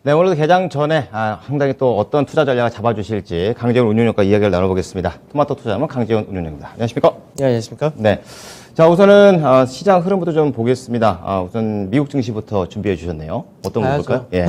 네, 오늘도 개장 전에 상당히 또 어떤 투자 전략을 잡아주실지 강재훈 운용력과 이야기를 나눠보겠습니다. 토마토 투자하면 강재훈 운용력입니다. 안녕하십니까? 네, 안녕하십니까? 네. 자, 우선은 시장 흐름부터 좀 보겠습니다. 우선 미국 증시부터 준비해 주셨네요. 어떤 거 볼까요? 예.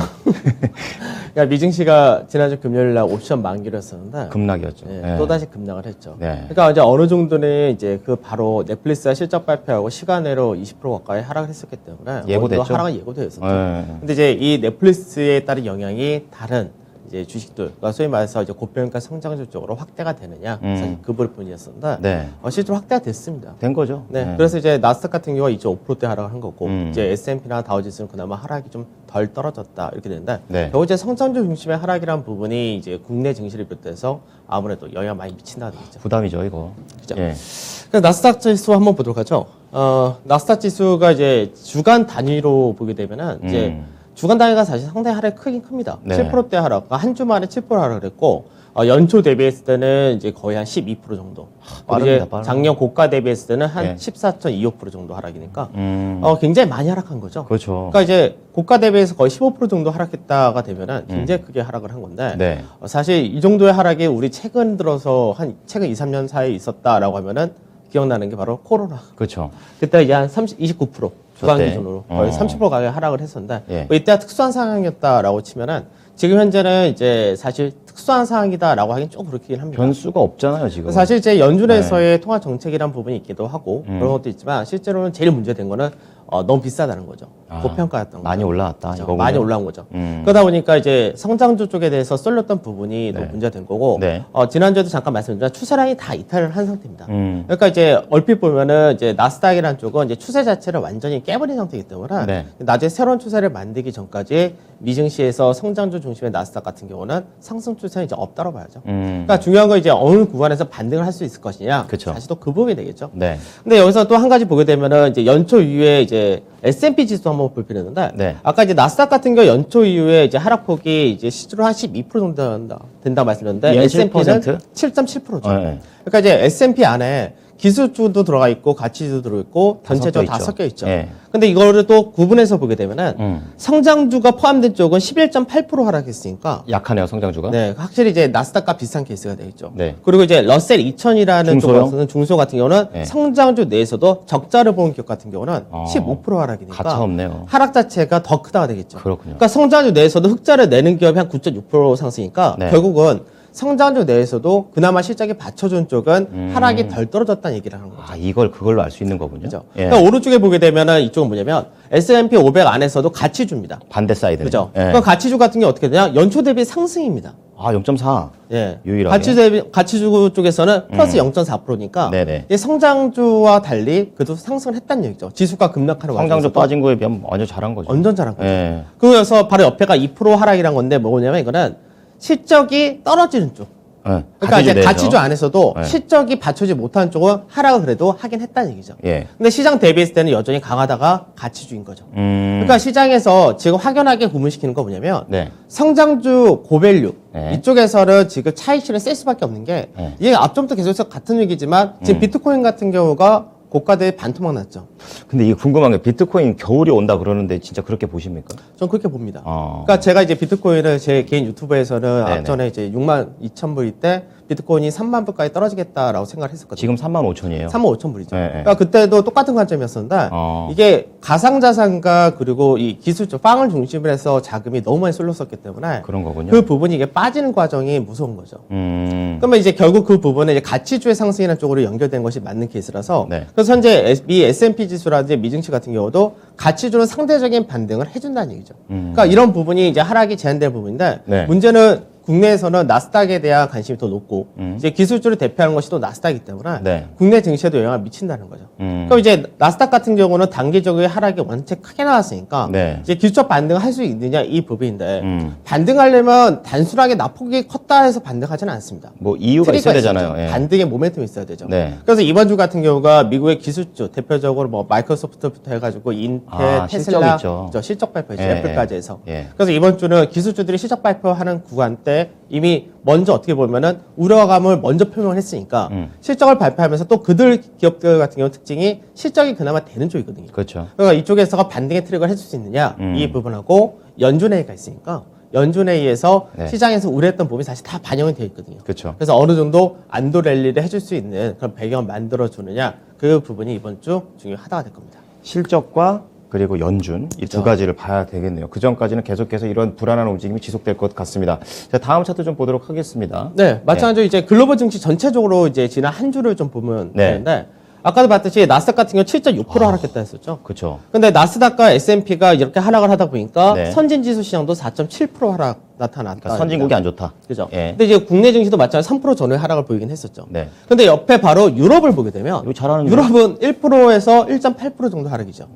그러니까 미증시가 지난주 금요일 날 옵션 만기로 했었는데 급락이었죠. 네, 예. 또다시 급락을 했죠. 네. 그러니까 이제 어느 정도는 이제 그 바로 넷플릭스가 실적 발표하고 시간으로 20% 가까이 하락을 했었기 때문에 예고됐죠. 하락은 예고되어 있었죠. 예. 근데 이제 이 넷플릭스에 따른 영향이 다른 이제 주식들, 그러니까 소위 말해서 이제 고평가 성장주 쪽으로 확대가 되느냐, 사실 그 부분이었었는데 네. 실제로 확대가 됐습니다. 된 거죠. 네, 예. 그래서 이제 나스닥 같은 경우가 2.5%대 하락을 한 거고, 음. 이제 S&P나 다우지수는 그나마 하락이 좀 덜 떨어졌다 이렇게 되는데, 네. 결국 이제 성장주 중심의 하락이란 부분이 이제 국내 증시를 비롯해서 아무래도 영향 많이 미친다는 얘기죠. 부담이죠, 이거. 그죠? 예. 그래서 나스닥 지수 한번 보도록 하죠. 나스닥 지수가 이제 주간 단위로 보게 되면은 이제 주간 단위가 사실 상당히 하락이 크긴 큽니다. 네. 7%대 하락, 한 주 만에 7% 하락을 했고, 연초 대비했을 때는 이제 거의 한 12% 정도. 빠릅니다, 이제 빠릅니다. 작년 고가 대비했을 때는 한 네. 14.25% 정도 하락이니까, 음. 굉장히 많이 하락한 거죠. 그렇죠. 그러니까 이제 고가 대비해서 거의 15% 정도 하락했다가 되면은 굉장히 크게 하락을 한 건데, 네. 사실 이 정도의 하락이 우리 최근 들어서 최근 2, 3년 사이에 있었다라고 하면은 기억나는 게 바로 코로나. 그렇죠. 그때 이제 한 29% 주간 그때. 기준으로 거의 30% 가까이 하락을 했었는데 예. 이때가 특수한 상황이었다라고 치면은 지금 현재는 이제 사실 특수한 상황이다라고 하긴 좀 그렇긴 합니다. 변수가 없잖아요, 지금. 사실 이제 연준에서의 통화 정책이란 부분이 있기도 하고 그런 것도 있지만 실제로는 제일 문제된 거는 너무 비싸다는 거죠. 고평가였던 거죠. 많이 올라왔다. 그렇죠? 이거군요. 많이 올라온 거죠. 그러다 보니까 이제 성장주 쪽에 대해서 쏠렸던 부분이 더 문제가 된 거고 네. 지난주에도 잠깐 말씀드렸지만 추세량이 다 이탈을 한 상태입니다. 음. 그러니까 이제 얼핏 보면은 이제 나스닥이라는 쪽은 이제 추세 자체를 완전히 깨버린 상태이기 때문에 네. 나중에 새로운 추세를 만들기 전까지 미증시에서 성장주 중심의 나스닥 같은 경우는 상승 추세는 이제 없다고 봐야죠. 그러니까 중요한 건 이제 어느 구간에서 반등을 할 수 있을 것이냐. 그쵸. 사실 또 그 부분이 되겠죠. 네. 근데 여기서 또 한 가지 보게 되면은 이제 연초 이후에 이제 S&P 지수 한번 볼 필요 있는데 네. 아까 이제 나스닥 같은 경우 연초 이후에 이제 하락폭이 이제 실제로 한 12% 정도 된다 말씀드렸는데 연 S&P는 7%? 7.7%죠. 네. 그러니까 이제 S&P 안에 기술주도 들어가 있고 가치주도 들어있고 전체적으로 다 섞여 있죠. 예. 근데 이거를 또 구분해서 보게 되면은 성장주가 포함된 쪽은 11.8% 하락했으니까 약하네요, 성장주가. 네, 확실히 이제 나스닥과 비슷한 케이스가 되겠죠. 네. 그리고 이제 러셀 2000이라는 중소형? 쪽에서는 중소 같은 경우는 네. 성장주 내에서도 적자를 본 기업 같은 경우는 15% 하락이니까 가차없네요. 하락 자체가 더 크다가 되겠죠. 그렇군요. 그러니까 성장주 내에서도 흑자를 내는 기업이 한 9.6% 상승이니까 네. 결국은 성장주 내에서도 그나마 실적이 받쳐준 쪽은 하락이 덜 떨어졌다는 얘기를 하는 거죠. 이걸 그걸로 알 수 있는 거군요. 그죠? 예. 그러니까 오른쪽에 보게 되면은 이쪽은 뭐냐면 S&P 500 안에서도 가치주입니다. 반대 사이드. 그죠? 예. 그 가치주 같은 게 어떻게 되냐? 연초 대비 상승입니다. 0.4. 예. 유일하게. 가치주 쪽에서는 플러스 0.4%니까 네네. 성장주와 달리 그래도 상승을 했다는 얘기죠. 지수가 급락하는 성장주 와중에서도 빠진 거에 비하면 완전 잘한 거죠. 완전 잘한 거죠. 예. 그래서 바로 옆에가 2% 하락이란 건데 뭐냐면 이거는 실적이 떨어지는 쪽. 예. 그러니까 이제 내에서. 가치주 안에서도 네. 실적이 실적이 받쳐지 못하는 쪽은 하락을 그래도 하긴 했다는 얘기죠. 예. 근데 시장 대비했을 때는 여전히 강하다가 가치주인 거죠. 음. 그러니까 시장에서 지금 확연하게 구분시키는 거 뭐냐면 네. 성장주 고밸류 네. 이쪽에서는 지금 차익실을 셀 수밖에 없는 게 네. 이게 앞좀부터 계속해서 같은 얘기지만 지금 비트코인 같은 경우가 고가 대비 반토막 났죠. 근데 이게 궁금한 게 비트코인 겨울이 온다 그러는데 진짜 그렇게 보십니까? 전 그렇게 봅니다. 어. 그러니까 제가 이제 비트코인을 제 개인 유튜브에서는 네네. 앞전에 이제 62,000불일 때 비트코인이 3만 불까지 떨어지겠다라고 생각을 했었거든요. 지금 35,000이에요. 35,000불이죠. 네, 네. 그러니까 그때도 똑같은 관점이었었는데 이게 가상자산과 그리고 이 기술적 빵을 중심으로 해서 자금이 너무 많이 쏠렸었기 때문에 그런 거군요. 그 부분이 이게 빠지는 과정이 무서운 거죠. 음. 그러면 이제 결국 그 부분은 이제 가치주의 상승이라는 쪽으로 연결된 것이 맞는 케이스라서 네. 그래서 현재 미 S&P 지수라든지 미증시 같은 경우도 가치주는 상대적인 반등을 해준다는 얘기죠. 그러니까 이런 부분이 이제 하락이 제한될 부분인데 네. 문제는 국내에서는 나스닥에 대한 관심이 더 높고 이제 기술주를 대표하는 것이 또 나스닥이기 때문에 네. 국내 증시에도 영향을 미친다는 거죠. 그럼 이제 나스닥 같은 경우는 단기적으로 하락이 원체 크게 나왔으니까 네. 이제 기술적 반등을 할 수 있느냐 이 부분인데 반등하려면 단순하게 낙폭이 컸다 해서 반등하지는 않습니다. 뭐 이유가 있어야 트리거가 되잖아요. 있었죠. 예. 반등의 모멘텀이 있어야 되죠. 네. 그래서 이번 주 같은 경우가 미국의 기술주 대표적으로 뭐 마이크로소프트부터 해가지고 인텔, 실적 테슬라, 있죠. 실적 발표죠. 예, 애플까지 해서. 예. 그래서 이번 주는 기술주들이 실적 발표하는 구간 때 이미 먼저 어떻게 보면은 우려감을 먼저 표명을 했으니까 실적을 발표하면서 또 그들 기업들 같은 경우 특징이 실적이 그나마 되는 쪽이거든요. 그렇죠. 그러니까 이쪽에서가 반등의 트릭을 해줄 수 있느냐 이 부분하고 연준회의가 있으니까 연준에 의해서 네. 시장에서 우려했던 부분이 사실 다 반영이 되어 있거든요. 그렇죠. 그래서 어느 정도 안도 랠리를 해줄 수 있는 그런 배경을 만들어주느냐 그 부분이 이번 주 중요하다가 될 겁니다. 실적과 그리고 연준 이 두 가지를 봐야 되겠네요. 그 전까지는 계속해서 이런 불안한 움직임이 지속될 것 같습니다. 자, 다음 차트 좀 보도록 하겠습니다. 네, 마찬가지로 이제 글로벌 증시 전체적으로 이제 지난 한 주를 좀 보면 네. 되는데 아까도 봤듯이 나스닥 같은 경우 7.6% 하락했다 했었죠. 그렇죠. 근데 나스닥과 S&P가 이렇게 하락을 하다 보니까 네. 선진지수 시장도 4.7% 하락 나타났다. 그러니까 선진국이 안 좋다. 그죠. 예. 근데 이제 국내 증시도 마찬가지로 3% 전후의 하락을 보이긴 했었죠. 네. 근데 옆에 바로 유럽을 보게 되면 이거 잘하는데. 유럽은 1%에서 1.8% 정도 하락이죠.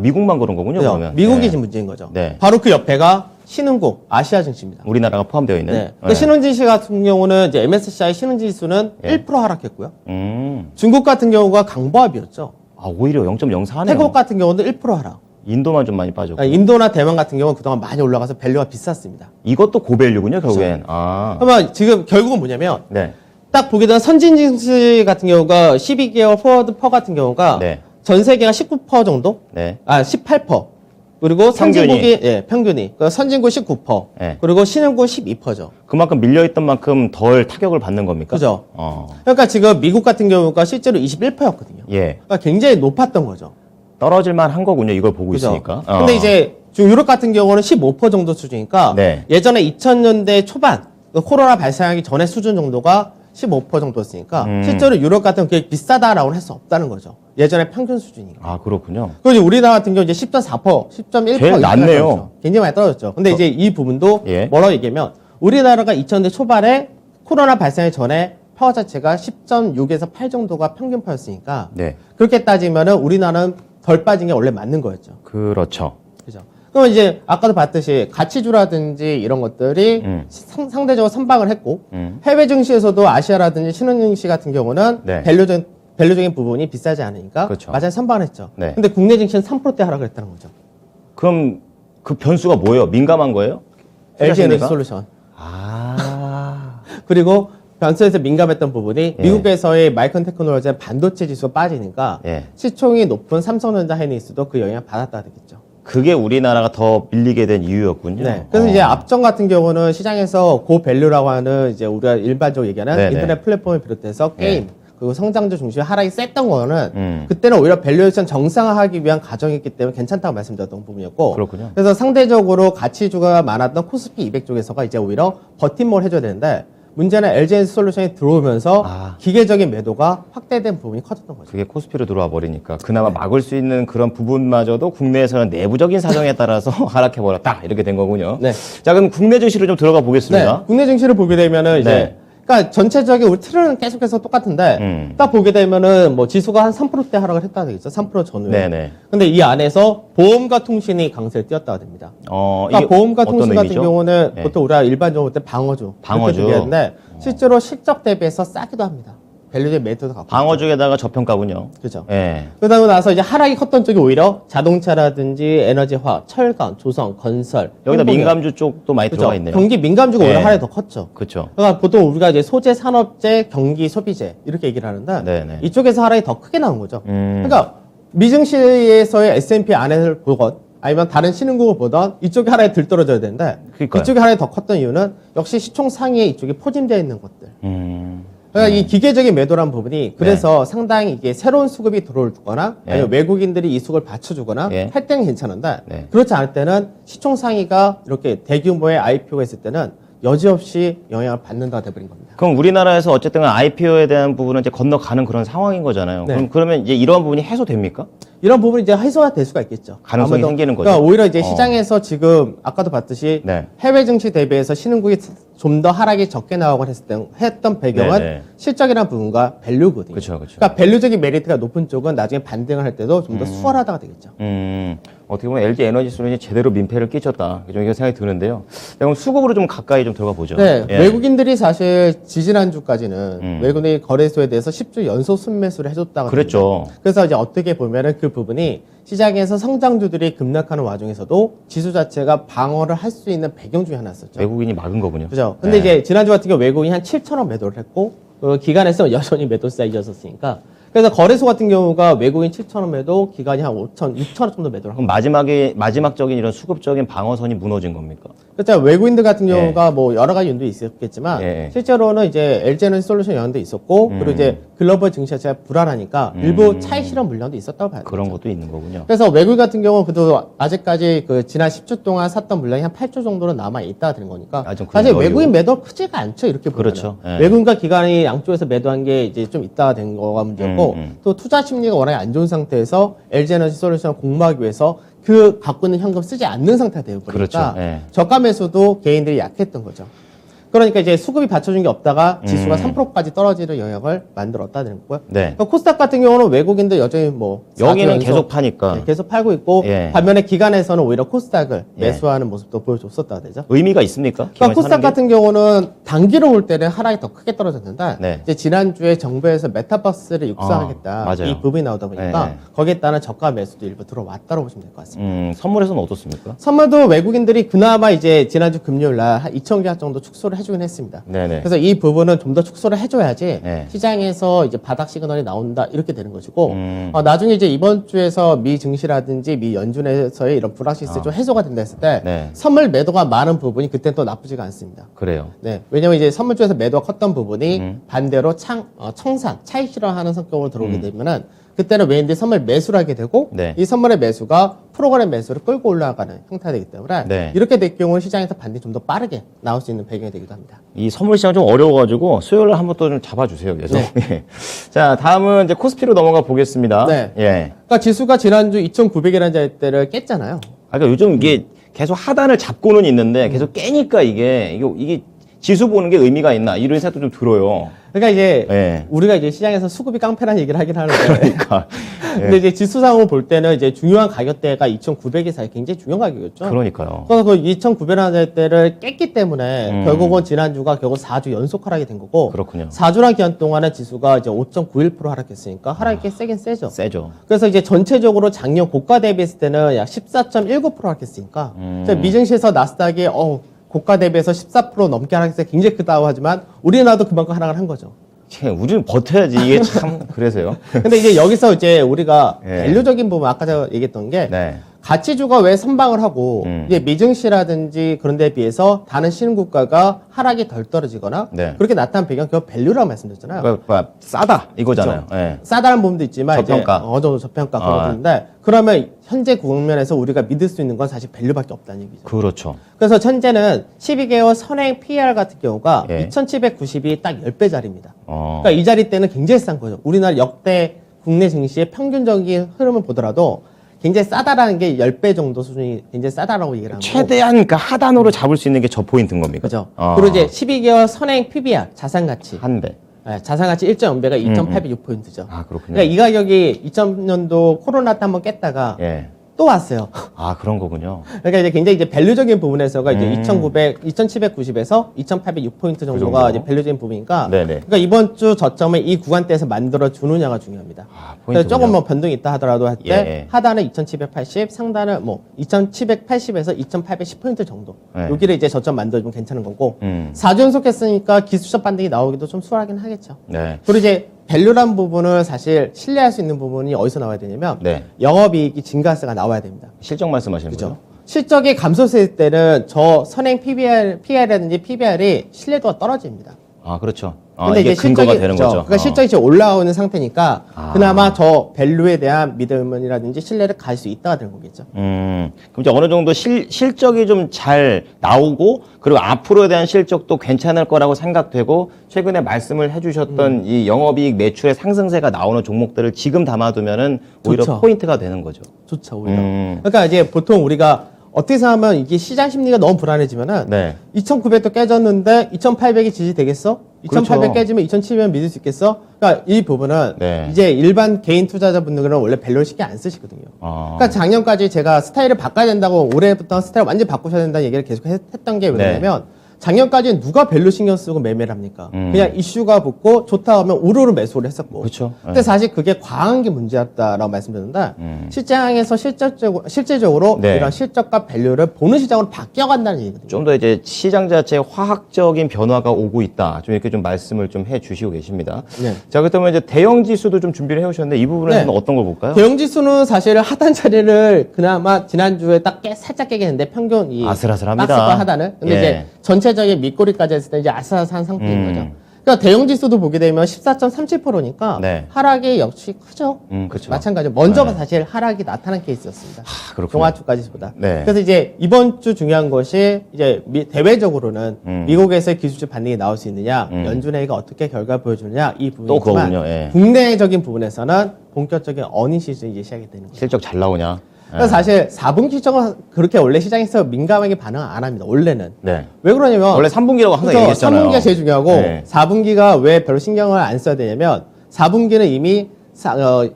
미국만 그런 거군요. 그죠? 그러면 미국이 네. 지금 문제인 거죠. 네. 바로 그 옆에가 신흥국 아시아 증시입니다. 우리나라가 포함되어 있는. 네. 그 신흥지수 같은 경우는 이제 MSCI 신흥지수는 예. 1% 하락했고요. 음. 중국 같은 경우가 강보합이었죠. 아, 오히려 0.04네요. 태국 같은 경우는 1% 하락. 인도만 좀 많이 빠졌고. 인도나 대만 같은 경우는 그동안 많이 올라가서 밸류가 비쌌습니다. 이것도 고밸류군요, 결국엔. 아. 그러면 지금 결국은 뭐냐면 네. 딱 보게 되면 선진증시 같은 경우가 12개월 포워드 퍼 같은 경우가 네. 전 세계가 19% 정도? 네. 18%. 그리고 선진국이 평균이. 선진국 19%. 네. 그리고 신흥국 12%죠. 그만큼 밀려있던 만큼 덜 타격을 받는 겁니까? 그죠. 어. 그러니까 지금 미국 같은 경우가 실제로 21%였거든요. 예. 그러니까 굉장히 높았던 거죠. 떨어질만 한 거군요, 이걸 보고 그죠. 있으니까. 근데 이제 지금 유럽 같은 경우는 15% 정도 수준이니까 네. 예전에 2000년대 초반 코로나 발생하기 전에 수준 정도가 15% 정도였으니까 실제로 유럽 같은 경우 비싸다라고는 할 수 없다는 거죠. 예전에 평균 수준이니까. 아, 그렇군요. 그리고 이제 우리나라 같은 경우 이제 10.4%, 10.1% 제일 낮네요. 떨어졌죠. 굉장히 많이 떨어졌죠. 근데 이제 이 부분도 예. 뭐라고 얘기하면 우리나라가 2000년대 초반에 코로나 발생하기 전에 파워 자체가 10.6에서 8 정도가 평균파였으니까 네. 그렇게 따지면은 우리나라는 덜 빠진 게 원래 맞는 거였죠. 그렇죠. 그죠. 그럼 이제 아까도 봤듯이 가치주라든지 이런 것들이 상대적으로 선방을 했고 해외 증시에서도 아시아라든지 신흥증시 같은 경우는 네. 밸류적인 부분이 비싸지 않으니까 그렇죠. 마찬가지 선방을 했죠. 네. 근데 국내 증시는 3%대 하락을 했다는 거죠. 그럼 그 변수가 뭐예요? 민감한 거예요? LG 에너지 투자심리가? 솔루션. 아. 그리고 변수에서 민감했던 부분이 예. 미국에서의 마이크론 테크놀로지 반도체 지수가 빠지니까 예. 시총이 높은 삼성전자 하이닉스도 그 영향을 받았다 되겠죠. 그게 우리나라가 더 밀리게 된 이유였군요. 네. 그래서 이제 앞전 같은 경우는 시장에서 고밸류라고 하는 이제 우리가 일반적으로 얘기하는 네네. 인터넷 플랫폼을 비롯해서 게임 그리고 성장주 중심의 하락이 셌던 거는 그때는 오히려 밸류에이션 정상화하기 위한 과정이었기 때문에 괜찮다고 말씀드렸던 부분이었고 그렇군요. 그래서 상대적으로 가치주가 많았던 코스피 200 쪽에서가 이제 오히려 버팀목을 해줘야 되는데 문제는 LG에너지 솔루션이 들어오면서 아. 기계적인 매도가 확대된 부분이 커졌던 거죠. 그게 코스피로 들어와 버리니까 그나마 막을 수 있는 그런 부분마저도 국내에서는 내부적인 사정에 따라서 하락해 버렸다 이렇게 된 거군요. 네. 자, 그럼 국내 증시로 좀 들어가 보겠습니다. 국내 증시를 보게 되면은 이제 네. 그러니까 전체적인 우리 틀은 계속해서 똑같은데 딱 보게 되면은 뭐 지수가 한 3%대 하락을 했다 되겠죠. 3% 전후에. 네네. 근데 이 안에서 보험과 통신이 강세를 띄었다가 됩니다. 이게 그러니까 보험과 어떤 통신 같은 의미죠? 경우는 네. 보통 우리가 일반적으로 볼 때 방어주 방어주. 이렇게 얘기하는데 실제로 실적 대비해서 싸기도 합니다. 밸류의 매도도 갖고. 방어주에다가 저평가군요. 그죠. 예. 그러고 나서 이제 하락이 컸던 쪽이 오히려 자동차라든지 에너지화, 철강, 조선, 건설 여기다 항공업. 민감주 쪽도 많이 들어가 있네요. 경기 민감주가 오히려 네. 하락이 더 컸죠. 그렇죠. 그러니까 보통 우리가 이제 소재, 산업재, 경기, 소비재 이렇게 얘기를 하는데 네네. 이쪽에서 하락이 더 크게 나온 거죠. 그러니까 미증시에서의 S&P 안을 보건 아니면 다른 신흥국을 보던 이쪽이 하락이 덜 떨어져야 되는데 그러니까요. 이쪽이 하락이 더 컸던 이유는 역시 시총 상위에 이쪽이 포진되어 있는 것들. 음. 그러니까 이 기계적인 매도란 부분이 그래서 상당히 이게 새로운 수급이 들어오거나 네. 아니면 외국인들이 이 수급을 받쳐주거나 네. 할 때는 괜찮은데 네. 그렇지 않을 때는 시총 상위가 이렇게 대규모의 IPO가 있을 때는 여지없이 영향을 받는다가 돼버린 겁니다. 그럼 우리나라에서 어쨌든 IPO에 대한 부분은 이제 건너가는 그런 상황인 거잖아요. 네. 그러면 이제 이런 부분이 해소됩니까? 이런 부분이 이제 해소가 될 수가 있겠죠. 가능성이 아무래도 생기는 거죠. 그러니까 오히려 이제 시장에서 지금 아까도 봤듯이 네. 해외 증시 대비해서 신흥국이 좀 더 하락이 적게 나오곤 했던 배경은 네네. 실적이라는 부분과 밸류거든요. 그쵸, 그쵸. 그러니까 밸류적인 메리트가 높은 쪽은 나중에 반등을 할 때도 좀 더 수월하다가 되겠죠. 어떻게 보면 LG 에너지 솔루션이 제대로 민폐를 끼쳤다. 이런 생각이 드는데요. 그럼 수급으로 좀 가까이 좀 들어가 보죠. 네, 예. 외국인들이 사실 지지난주까지는 외국인 거래소에 대해서 10주 연속 순매수를 해줬다가 그랬죠. 됩니다. 그래서 이제 어떻게 보면은 그 부분이 시장에서 성장주들이 급락하는 와중에서도 지수 자체가 방어를 할 수 있는 배경 중에 하나였었죠. 외국인이 막은 거군요. 그죠? 근데 네. 이제 지난주 같은 경우 외국인이 한 7천원 매도를 했고 기간에서 여전히 매도 사이즈였었으니까 그래서 거래소 같은 경우가 외국인 7천원 매도 기간이 한 5천, 6천원 정도 매도를 하고 그럼 마지막적인 이런 수급적인 방어선이 무너진 겁니까? 그렇죠. 외국인들 같은 경우가 뭐 여러 가지 이유도 있었겠지만 예. 실제로는 이제 LG에너지 솔루션 영향도 있었고 그리고 이제 글로벌 증시 자체가 불안하니까 일부 차익 실현 물량도 있었다고 봐야 돼요. 그런 것도 있는 거군요. 그래서 외국인 같은 경우는 그래도 아직까지 그 지난 10주 동안 샀던 물량이 한 8조 정도는 남아 있다 되는 거니까 아, 좀 사실 그런 외국인 매도 크지가 않죠. 이렇게 보면 그렇죠. 예. 외국인과 기관이 양쪽에서 매도한 게 이제 좀 있다가 된 거가 문제고 또 투자 심리가 워낙에 안 좋은 상태에서 LG에너지 솔루션을 공모하기 위해서 그 갖고 있는 현금 쓰지 않는 상태가 되어 버리니까 그렇죠. 예. 저가 매수도 개인들이 약했던 거죠. 그러니까 이제 수급이 받쳐준 게 없다가 지수가 3%까지 떨어지는 영역을 만들었다는 거고요. 네. 그러니까 코스닥 같은 경우는 외국인들 여전히 뭐 여기는 4주 계속 연속 파니까 네, 계속 팔고 있고 예. 반면에 기관에서는 오히려 코스닥을 예. 매수하는 모습도 보여줬었다 되죠. 의미가 있습니까? 그러니까 기관이 코스닥 사는 게? 같은 경우는 단기로 올 때는 하락이 더 크게 떨어졌는데 네. 이제 지난주에 정부에서 메타버스를 육성하겠다 맞아요. 이 부분이 나오다 보니까 네. 거기에 따른 저가 매수도 일부 들어왔다고 보시면 될 것 같습니다. 선물에서는 어떻습니까? 선물도 외국인들이 그나마 이제 지난주 금요일 날 한 2,000개 정도 축소를 해주긴 했습니다. 네네. 그래서 이 부분은 좀 더 축소를 해줘야지 네. 시장에서 이제 바닥 시그널이 나온다 이렇게 되는 것이고 나중에 이제 이번 주에서 미 증시라든지 미 연준에서의 이런 불확실성이 좀 해소가 된다 했을 때 네. 선물 매도가 많은 부분이 그때 또 나쁘지가 않습니다. 그래요. 네, 왜냐면 이제 선물 쪽에서 매도가 컸던 부분이 반대로 청산, 차익 실현하는 성격으로 들어오게 되면은 그때는 외인들이 선물 매수를 하게 되고 네. 이 선물의 매수가 프로그램 매수를 끌고 올라가는 형태가 되기 때문에 네. 이렇게 될 경우는 시장에서 반드시 좀 더 빠르게 나올 수 있는 배경이 되기도 합니다. 이 선물 시장 좀 어려워가지고 수요일에 한번 또 좀 잡아주세요. 계속. 예. 자, 다음은 이제 코스피로 넘어가 보겠습니다. 네. 예. 그러니까 지수가 지난주 2,900이라는 자리대를 깼잖아요. 아, 그러니까 요즘 이게 계속 하단을 잡고는 있는데 계속 깨니까 이게 지수 보는 게 의미가 있나 이런 생각도 좀 들어요. 그러니까 이제 네. 우리가 이제 시장에서 수급이 깡패라는 얘기를 하긴 하는데 그러니까. 근데 이제 지수상으로 볼 때는 이제 중요한 가격대가 2,900이 사이 굉장히 중요한 가격이었죠. 그러니까요. 그래서 그 2,900원 대를 깼기 때문에 결국은 지난주가 결국 4주 연속 하락이 된 거고 그렇군요. 4주란 기간 동안에 지수가 이제 5.91% 하락했으니까 하락이 꽤 세긴 세죠. 세죠. 그래서 이제 전체적으로 작년 고가 대비했을 때는 약 14.19% 하락했으니까 미증시에서 나스닥이 고가 대비해서 14% 넘게 하락해서 굉장히 크다고 하지만 우리나라도 그만큼 하락을 한 거죠. 우리는 버텨야지 이게 참 그래서요. 근데 이제 여기서 이제 우리가 예. 밸류적인 부분 아까 제가 얘기했던 게 네. 가치주가 왜 선방을 하고 이제 미증시라든지 그런 데에 비해서 다른 신흥국가가 하락이 덜 떨어지거나 네. 그렇게 나타난 배경 그거 밸류라고 말씀드렸잖아요. 그러니까 싸다 이거잖아요. 예. 싸다는 부분도 있지만 저평가. 이제 어느 정도 저평가 그런 부분인데 그러면 현재 국면에서 우리가 믿을 수 있는 건 사실 밸류밖에 없다는 얘기죠. 그렇죠. 그래서 현재는 12개월 선행 PER 같은 경우가 예. 2,790이 딱 10배짜리입니다. 어. 그러니까 이 자리 때는 굉장히 싼 거죠. 우리나라 역대 국내 증시의 평균적인 흐름을 보더라도 굉장히 싸다라는 게 10배 정도 수준이 굉장히 싸다라고 얘기를 하는 거고. 최대한 그러니까 하단으로 잡을 수 있는 게 저 포인트인 겁니까? 그죠. 어. 그리고 이제 12개월 선행 PBR, 자산가치. 한 배. 네, 자산가치 1.0배가 2,806포인트죠. 아, 그렇군요. 그러니까 이 가격이 2000년도 코로나 때 한번 깼다가 예. 또 왔어요. 아, 그런 거군요. 그러니까 이제 굉장히 이제 밸류적인 부분에서가 이제 2,790에서 2,806포인트 정도가 정도? 이제 밸류적인 부분이니까. 네네. 그러니까 이번 주 저점을 이 구간대에서 만들어 주느냐가 중요합니다. 아, 그래서 포인트군요. 조금 뭐 변동이 있다 하더라도 할 때 예. 하단은 2,780, 상단은 뭐 2,780에서 2,810포인트 정도. 예. 여기를 이제 저점 만들어주면 괜찮은 거고. 4주 연속했으니까 기술적 반등이 나오기도 좀 수월하긴 하겠죠. 네. 그리고 이제 밸류란 부분을 사실 신뢰할 수 있는 부분이 어디서 나와야 되냐면 네. 영업이익이 증가세가 나와야 됩니다. 실적 말씀하시는 그죠? 거죠? 실적이 감소했을 때는 저 선행 PBR이라든지 PBR이 신뢰도가 떨어집니다. 아, 그렇죠. 아, 근데 이게 이제 근거가 실적이 되는 그죠? 거죠. 그러니까 실적이 지금 올라오는 상태니까 아. 그나마 저 밸류에 대한 믿음이라든지 신뢰를 갈 수 있다가 되는 거겠죠. 그럼 이제 어느 정도 실적이 좀 잘 나오고 그리고 앞으로에 대한 실적도 괜찮을 거라고 생각되고 최근에 말씀을 해주셨던 이 영업이익 매출의 상승세가 나오는 종목들을 지금 담아두면은 오히려 좋죠. 포인트가 되는 거죠. 좋죠, 오히려. 그러니까 이제 보통 우리가 어떻게 생각하면 이게 시장 심리가 너무 불안해지면은 네. 2,900도 깨졌는데 2,800이 지지되겠어? 2,800 그렇죠. 깨지면 2,700 믿을 수 있겠어? 그러니까 이 부분은 네. 이제 일반 개인 투자자분들은 원래 밸류를 쉽게 안 쓰시거든요. 아. 그러니까 작년까지 제가 스타일을 바꿔야 된다고 올해부터 스타일을 완전히 바꾸셔야 된다는 얘기를 계속 했던 게 왜냐면 작년까지는 누가 밸류 신경 쓰고 매매를 합니까? 그냥 이슈가 붙고 좋다 하면 우르르 매수를 했었고. 그렇죠. 근데 사실 그게 과한 게 문제였다라고 말씀드렸는데 시장에서 실제적으로 네. 이런 실적과 밸류를 보는 시장으로 바뀌어간다는 얘기거든요. 좀 더 이제 시장 자체에 화학적인 변화가 오고 있다. 좀 이렇게 좀 말씀을 좀 해주시고 계십니다. 네. 자, 그렇다면 이제 대형 지수도 좀 준비를 해오셨는데 이 부분에서는 네. 어떤 걸 볼까요? 대형 지수는 사실 하단 자리를 그나마 지난주에 딱 살짝 깨긴 했는데 평균 이 아슬아슬합니다. 박스권 하단을. 근데 예. 이제 전체적인 밑꼬리까지 했을 때 이제 아슬아슬한 상태인 거죠. 그러니까 대형 지수도 보게 되면 14.37%니까 네. 하락이 역시 크죠. 그렇죠. 마찬가지로 먼저 네. 사실 하락이 나타난 케이스였습니다. 그렇군요. 종합주까지보다. 네. 그래서 이제 이번 주 중요한 것이 이제 대외적으로는 미국에서의 기술주 반등이 나올 수 있느냐, 연준회의가 어떻게 결과를 보여주느냐 이 또 부분이지만 그거군요. 예. 국내적인 부분에서는 본격적인 어닝 시즌이 이제 시작이 되는 거죠. 실적 잘 나오냐? 그래서 사실 4분기 실적은 그렇게 원래 시장에서 민감하게 반응 안 합니다. 원래는. 네. 왜 그러냐면 원래 3분기라고 항상 그죠? 얘기했잖아요. 3분기가 제일 중요하고 네. 4분기가 왜 별로 신경을 안 써야 되냐면 4분기는 이미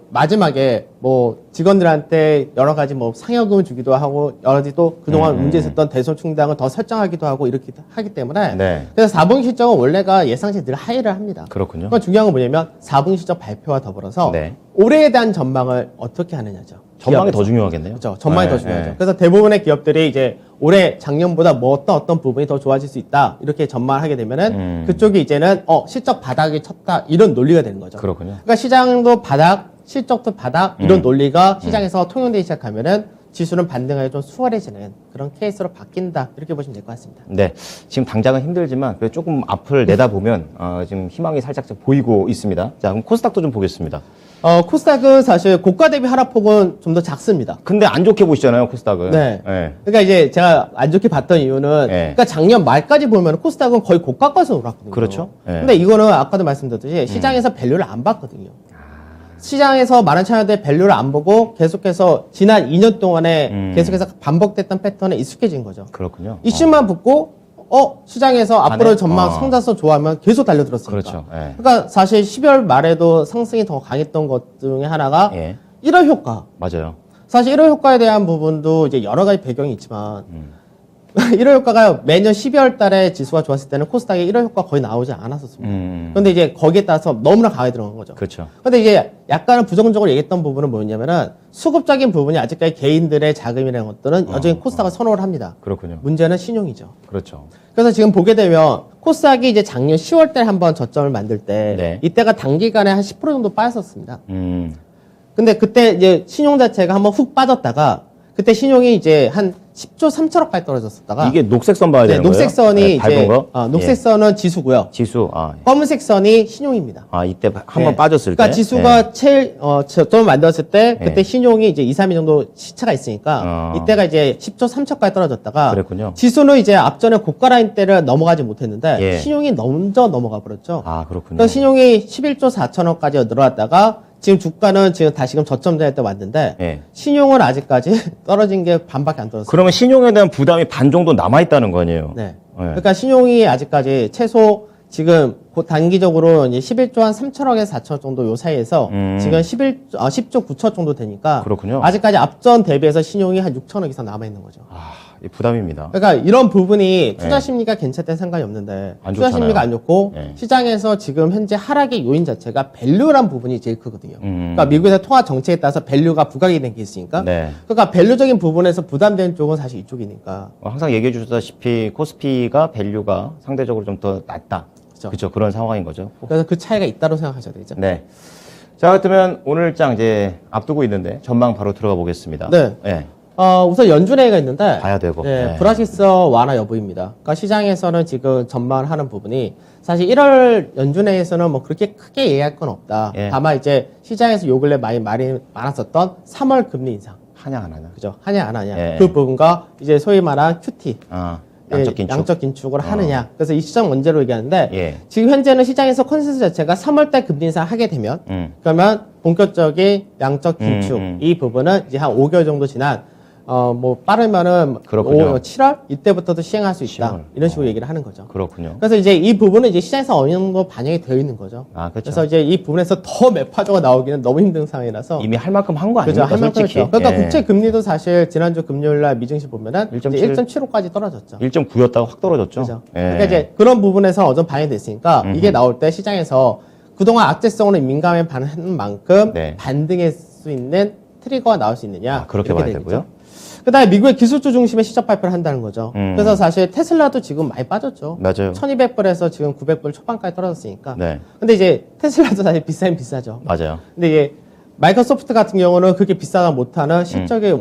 마지막에 뭐 직원들한테 여러 가지 뭐 상여금을 주기도 하고 여러 가지 또 그동안 문제 있었던 대손 충당을 더 설정하기도 하고 이렇게 하기 때문에 네. 그래서 4분기 실적은 원래가 예상치 늘 하이를 합니다. 그렇군요. 그러니까 중요한 건 뭐냐면 4분기 실적 발표와 더불어서 네. 올해에 대한 전망을 어떻게 하느냐죠. 전망이 기업에서. 더 중요하겠네요. 그렇죠. 전망이 네, 더 중요하죠. 네. 그래서 대부분의 기업들이 이제 올해 작년보다 뭐 어떤 부분이 더 좋아질 수 있다 이렇게 전망을 하게 되면은 그쪽이 이제는 실적 바닥이 쳤다 이런 논리가 되는 거죠. 그렇군요. 그러니까 시장도 바닥, 실적도 바닥 이런 논리가 시장에서 통용되기 시작하면은 지수는 반등하기 좀 수월해지는 그런 케이스로 바뀐다 이렇게 보시면 될 것 같습니다. 네. 지금 당장은 힘들지만 그래도 조금 앞을 내다보면 지금 희망이 살짝 보이고 있습니다. 자, 그럼 코스닥도 좀 보겠습니다. 코스닥은 사실 고가 대비 하락폭은 좀 더 작습니다. 근데 안 좋게 보시잖아요, 코스닥은. 네. 네. 그러니까 이제 제가 안 좋게 봤던 이유는 네. 그러니까 작년 말까지 보면 코스닥은 거의 고가까지 올랐거든요. 그렇죠. 네. 근데 이거는 아까도 말씀드렸듯이 시장에서 밸류를 안 봤거든요. 시장에서 많은 차량들 밸류를 안 보고 계속해서 지난 2년 동안에 계속해서 반복됐던 패턴에 익숙해진 거죠. 그렇군요. 이슈만 붙고 시장에서 앞으로 가네? 전망 성장성 좋아하면 계속 달려들었으니까. 그렇죠. 예. 그러니까 사실 12월 말에도 상승이 더 강했던 것 중에 하나가 예. 1월 효과. 맞아요. 사실 1월 효과에 대한 부분도 이제 여러 가지 배경이 있지만 1월 효과가 매년 12월 달에 지수가 좋았을 때는 코스닥에 1월 효과 거의 나오지 않았었습니다. 그런데 이제 거기에 따라서 너무나 강하게 들어간 거죠. 그렇죠. 근데 이제 약간은 부정적으로 얘기했던 부분은 뭐냐면은 수급적인 부분이 아직까지 개인들의 자금이라는 것들은 여전히 코스닥을 선호를 합니다. 그렇군요. 문제는 신용이죠. 그렇죠. 그래서 지금 보게 되면 코스닥이 이제 작년 10월 달에 한번 저점을 만들 때 네. 이때가 단기간에 한 10% 정도 빠졌었습니다. 음. 근데 그때 이제 신용 자체가 한번 훅 빠졌다가 그때 신용이 이제 한 10조 3천억까지 떨어졌었다가 이게 녹색 선 봐야 네, 되는 거예요? 녹색 선이 네, 이제 밟은 거? 녹색 예. 선은 지수고요. 지수. 검은색 선이 신용입니다. 이때 한번 네. 빠졌을 때. 그러니까 지수가 예. 제일 저점을 만들었을 때 그때 예. 신용이 이제 2, 3일 정도 시차가 있으니까 이때가 이제 10조 3천까지 떨어졌다가 그랬군요. 지수는 이제 앞전에 고가 라인 때를 넘어가지 못했는데 예. 신용이 먼저 넘어가 버렸죠. 그렇군요. 그래서 신용이 11조 4천억까지 늘어났다가 지금 주가는 지금 다시금 저점 자리에 또 왔는데 예. 신용은 아직까지 떨어진 게 반밖에 안 떨어졌어요. 그러면 신용에 대한 부담이 반 정도 남아 있다는 거 아니에요? 네. 예. 그러니까 신용이 아직까지 최소 지금 단기적으로 이제 11조 한 3천억에서 4천억 정도 요 사이에서 지금 10조 9천억 정도 되니까 그렇군요. 아직까지 앞전 대비해서 신용이 한 6천억 이상 남아 있는 거죠. 이 부담입니다. 그러니까 이런 부분이 투자 심리가 괜찮다는 상관이 없는데 안 투자 좋잖아요. 심리가 안 좋고 네. 시장에서 지금 현재 하락의 요인 자체가 밸류란 부분이 제일 크거든요. 그러니까 미국에서 통화 정책에 따라서 밸류가 부각이 된 게 있으니까 네. 그러니까 밸류적인 부분에서 부담되는 쪽은 사실 이쪽이니까 항상 얘기해 주셨다시피 코스피가 밸류가 상대적으로 좀 더 낮다. 그렇죠. 그렇죠. 그런 상황인 거죠. 그래서 그 차이가 있다고 생각하셔야 되겠죠. 네. 자, 그렇다면 오늘 장 이제 앞두고 있는데 전망 바로 들어가 보겠습니다. 네. 네. 우선 연준회의가 있는데 봐야 되고. 네, 네. 불확실성 완화 여부입니다. 그러니까 시장에서는 지금 전망하는 부분이 사실 1월 연준회의에서는 뭐 그렇게 크게 얘기할 건 없다. 예. 다만 이제 시장에서 요 근래 말이 많았었던 3월 금리 인상. 하냐 안 하냐. 그죠? 하냐 안 하냐. 예. 그 부분과 이제 소위 말한 QT. 양적 긴축. 양적 긴축을 하느냐. 그래서 이 시장 문제로 얘기하는데 예. 지금 현재는 시장에서 컨센서스 자체가 3월달 금리 인상 하게 되면 그러면 본격적인 양적 긴축 이 부분은 이제 한 5개월 정도 지난 뭐 빠르면은 그렇군요. 7월 이때부터도 시행할 수 있다. 7월. 이런 식으로 얘기를 하는 거죠. 그렇군요. 그래서 이제 이 부분은 이제 시장에서 어느 정도 반영이 되어 있는 거죠. 아, 그렇죠. 그래서 이제 이 부분에서 더 매파조가 나오기는 너무 힘든 상황이라서 이미 할 만큼 한 거 그죠, 아닙니까? 할 만큼 솔직히. 했죠. 그러니까 예. 국채 금리도 사실 지난주 금요일 날 미증시 보면은 1.75까지 떨어졌죠. 1.9였다가 확 떨어졌죠. 그죠. 예. 그러니까 이제 그런 부분에서 어느 정도 반영이 됐으니까 이게 나올 때 시장에서 그동안 악재성으로 민감해 반응한 만큼 네. 반등할 수 있는 트리거가 나올 수 있느냐. 아, 그렇게 이렇게 봐야 되겠죠. 되고요. 그다음에 미국의 기술주 중심의 시적 발표를 한다는 거죠. 그래서 사실 테슬라도 지금 많이 빠졌죠. 맞아요. 1200불에서 지금 900불 초반까지 떨어졌으니까. 네. 근데 이제 테슬라도 사실 비싸긴 비싸죠. 맞아요. 근데 이게 마이크로소프트 같은 경우는 그렇게 비싸다 못하는 실적이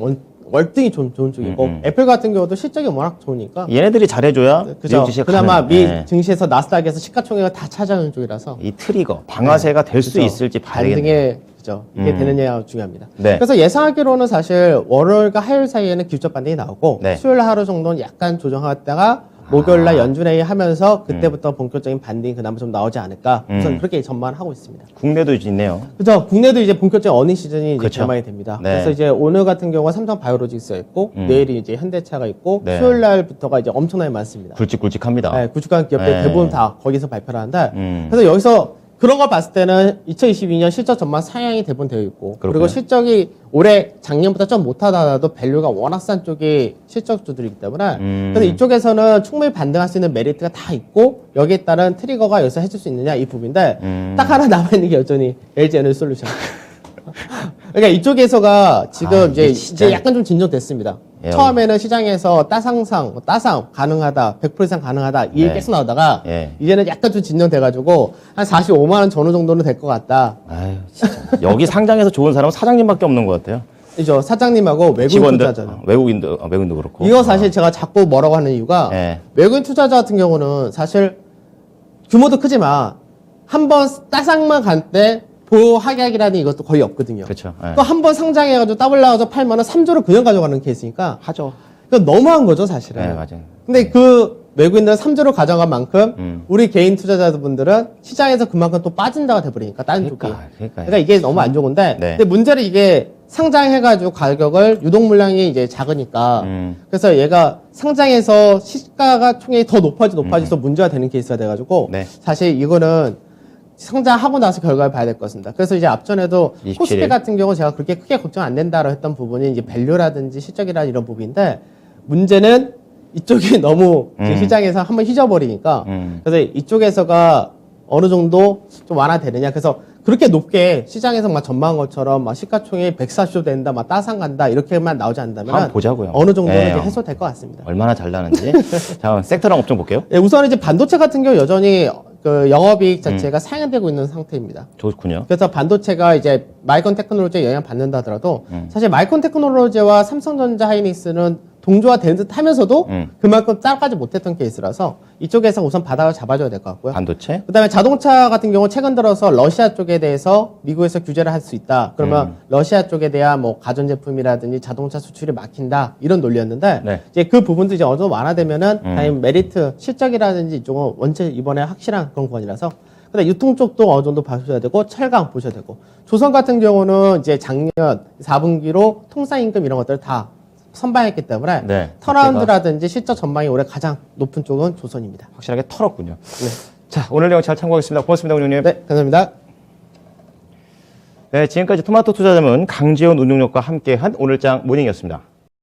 월등히 좋은 쪽이고 애플 같은 경우도 실적이 워낙 좋으니까 얘네들이 잘해줘야 그죠. 미국 주식 그나마 가는, 미 예. 증시에서 나스닥에서 시가총액을 다 차지하는 쪽이라서 이 트리거 방아쇠가 될 수 그죠. 있을지 봐야 되겠네요. 반등에 그죠. 이게 되느냐가 중요합니다. 네. 그래서 예상하기로는 사실 월요일과 화요일 사이에는 기술적 반등이 나오고 네. 수요일 하루 정도는 약간 조정하다가 목요일날 연준회의 하면서 그때부터 본격적인 반등이 그나마 좀 나오지 않을까. 우선 그렇게 전망을 하고 있습니다. 국내도 있네요. 그죠. 국내도 이제 본격적인 어닝 시즌이 이제 그쵸. 개막이 됩니다. 네. 그래서 이제 오늘 같은 경우가 삼성 바이오로직스가 있고 내일이 이제 현대차가 있고 네. 수요일 날부터가 이제 엄청나게 많습니다. 굵직굵직합니다. 네, 구축한 기업들 네. 대부분 다 거기서 발표를 하는데 그래서 여기서 그런 걸 봤을 때는 2022년 실적 전망 상향이 대부분 되어 있고 그렇군요. 그리고 실적이 올해 작년보다 좀 못하더라도 밸류가 워낙 싼 쪽이 실적주들이기 때문에 그래서 이쪽에서는 충분히 반등할 수 있는 메리트가 다 있고 여기에 따른 트리거가 여기서 해줄 수 있느냐 이 부분인데 딱 하나 남아있는 게 여전히 LG 에너지솔루션. 그러니까 이쪽에서가 지금 이게 이제 약간 좀 진정됐습니다. 예, 처음에는 시장에서 따상 가능하다, 100% 이상 가능하다 이 얘기 네. 계속 나오다가 예. 이제는 약간 좀 진정돼가지고 한 45만 원 전후 정도는 될 것 같다. 아유, 진짜. 여기 상장에서 좋은 사람은 사장님밖에 없는 것 같아요. 이죠 사장님하고 외국인 직원들, 투자자. 외국인도 그렇고. 이거 사실 제가 자꾸 뭐라고 하는 이유가 예. 외국인 투자자 같은 경우는 사실 규모도 크지만 한번 따상만 갈 때 보호 하객이라는 이것도 거의 없거든요. 그렇죠. 예. 또 한 번 상장해가지고 더블 나와서 팔면은 3조를 그냥 가져가는 케이스니까 하죠. 그건 너무한 거죠 사실은. 네, 맞아요. 근데 그 외국인들은 3조를 가져간 만큼 우리 개인 투자자분들은 시장에서 그만큼 또 빠진다가 돼버리니까 다른 쪽이. 그러니까요. 그러니까 이게 너무 안 좋은 건데. 네. 근데 문제는 이게 상장해가지고 가격을 유동 물량이 이제 작으니까. 그래서 얘가 상장해서 시가가 총액이 더 높아져서 문제가 되는 케이스가 돼가지고. 네. 사실 이거는 상장하고 나서 결과를 봐야 될 것 같습니다. 그래서 이제 앞전에도 27일. 코스피 같은 경우 제가 그렇게 크게 걱정 안 된다고 했던 부분이 이제 밸류라든지 실적이라는 이런 부분인데 문제는 이쪽이 너무 지금 시장에서 한번 휘저버리니까 그래서 이쪽에서가 어느 정도 좀 완화되느냐. 그래서 그렇게 높게 시장에서 막 전망한 것처럼 막 시가총액 140조 된다, 막 따상 간다 이렇게만 나오지 않는다면 한번 보자고요. 어느 정도는 네. 이제 해소될 것 같습니다. 얼마나 잘 나는지. 자, 섹터랑 업종 볼게요. 예, 우선 이제 반도체 같은 경우 여전히 그 영업이익 자체가 상향되고 있는 상태입니다. 좋군요. 그래서 반도체가 이제 마이콘 테크놀로지에 영향 받는다 하더라도 사실 마이콘 테크놀로지와 삼성전자 하이닉스는 동조화 되는 듯 하면서도 그만큼 따라가지 못했던 케이스라서 이쪽에서 우선 바닥을 잡아줘야 될 것 같고요. 반도체. 그다음에 자동차 같은 경우 최근 들어서 러시아 쪽에 대해서 미국에서 규제를 할 수 있다. 그러면 러시아 쪽에 대한 뭐 가전제품이라든지 자동차 수출이 막힌다 이런 논리였는데 네. 이제 그 부분도 이제 어느 정도 완화되면은 다행히 메리트 실적이라든지 이쪽은 원체 이번에 확실한 그런 구간이라서 근데 유통 쪽도 어느 정도 봐주셔야 되고 철강 보셔야 되고 조선 같은 경우는 이제 작년 4분기로 통상임금 이런 것들을 다 선방했기 때문에 네. 턴라운드라든지 실적 전망이 올해 가장 높은 쪽은 조선입니다. 확실하게 털었군요. 자, 오늘 내용 잘 참고하겠습니다. 고맙습니다, 운용님. 네, 감사합니다. 네, 지금까지 토마토 투자자문 강지원 운용력과 함께한 오늘장 모닝이었습니다.